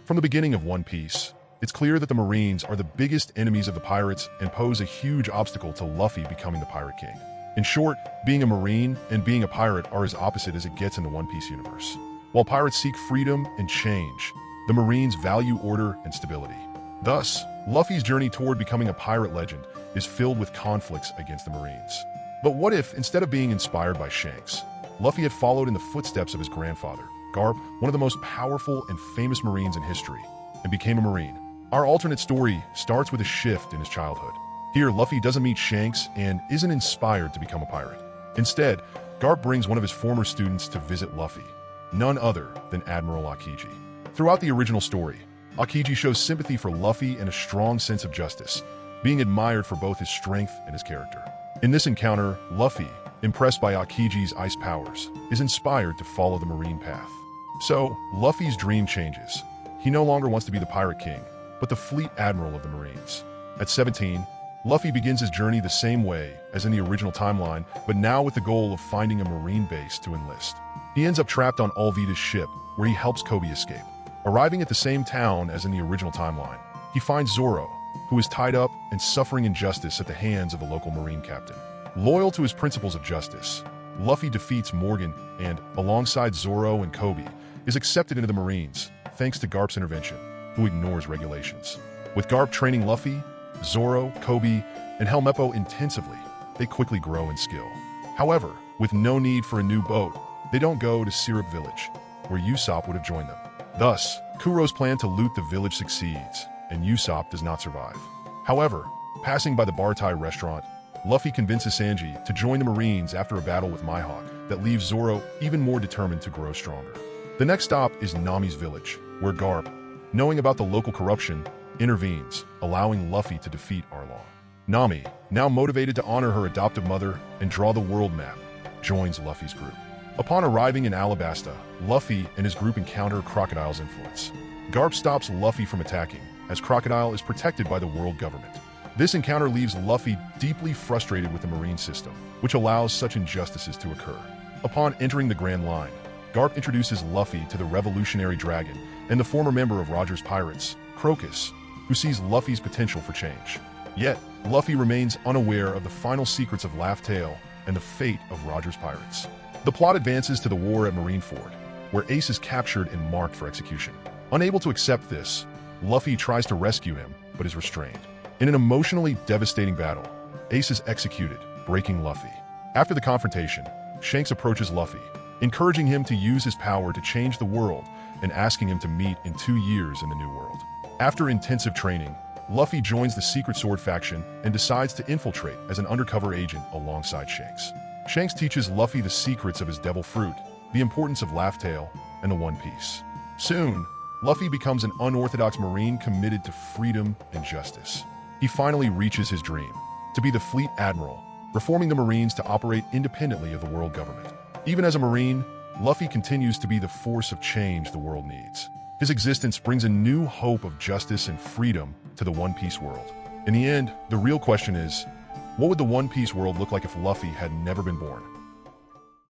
From the beginning of One Piece, it's clear that the Marines are the biggest enemies of the pirates and pose a huge obstacle to Luffy becoming the Pirate King. In short, being a Marine and being a pirate are as opposite as it gets in the One Piece universe. While pirates seek freedom and change, the Marines value order and stability. Thus, Luffy's journey toward becoming a pirate legend is filled with conflicts against the Marines. But what if, instead of being inspired by Shanks, Luffy had followed in the footsteps of his grandfather, Garp, one of the most powerful and famous Marines in history, and became a Marine? Our alternate story starts with a shift in his childhood. Here, Luffy doesn't meet Shanks and isn't inspired to become a pirate. Instead, Garp brings one of his former students to visit Luffy, none other than Admiral Aokiji. Throughout the original story, Aokiji shows sympathy for Luffy and a strong sense of justice, being admired for both his strength and his character. In this encounter, Luffy, impressed by Aokiji's ice powers, is inspired to follow the Marine path. So, Luffy's dream changes. He no longer wants to be the Pirate King, but the Fleet Admiral of the Marines. At 17, Luffy begins his journey the same way as in the original timeline, but now with the goal of finding a Marine base to enlist. He ends up trapped on Alvida's ship, where he helps Kobe escape. Arriving at the same town as in the original timeline, he finds Zoro, who is tied up and suffering injustice at the hands of a local Marine captain. Loyal to his principles of justice, Luffy defeats Morgan and, alongside Zoro and Kobe, is accepted into the Marines, thanks to Garp's intervention, who ignores regulations. With Garp training Luffy, Zoro, Kobe, and Helmeppo intensively, they quickly grow in skill. However, with no need for a new boat, they don't go to Syrup Village, where Usopp would have joined them. Thus, Kuro's plan to loot the village succeeds, and Usopp does not survive. However, passing by the Bartai restaurant, Luffy convinces Sanji to join the Marines after a battle with Mihawk that leaves Zoro even more determined to grow stronger. The next stop is Nami's village, where Garp, knowing about the local corruption, intervenes, allowing Luffy to defeat Arlong. Nami, now motivated to honor her adoptive mother and draw the world map, joins Luffy's group. Upon arriving in Alabasta, Luffy and his group encounter Crocodile's influence. Garp stops Luffy from attacking, as Crocodile is protected by the world government. This encounter leaves Luffy deeply frustrated with the Marine system, which allows such injustices to occur. Upon entering the Grand Line, Garp introduces Luffy to the Revolutionary Dragon and the former member of Roger's Pirates, Crocus, who sees Luffy's potential for change. Yet, Luffy remains unaware of the final secrets of Laugh Tale and the fate of Roger's Pirates. The plot advances to the war at Marineford, where Ace is captured and marked for execution. Unable to accept this, Luffy tries to rescue him, but is restrained. In an emotionally devastating battle, Ace is executed, breaking Luffy. After the confrontation, Shanks approaches Luffy, encouraging him to use his power to change the world and asking him to meet in 2 years in the New World. After intensive training, Luffy joins the Secret Sword faction and decides to infiltrate as an undercover agent alongside Shanks. Shanks teaches Luffy the secrets of his Devil Fruit, the importance of Laugh Tale, and the One Piece. Soon, Luffy becomes an unorthodox Marine committed to freedom and justice. He finally reaches his dream, to be the Fleet Admiral, reforming the Marines to operate independently of the world government. Even as a Marine, Luffy continues to be the force of change the world needs. His existence brings a new hope of justice and freedom to the One Piece world. In the end, the real question is, what would the One Piece world look like if Luffy had never been born?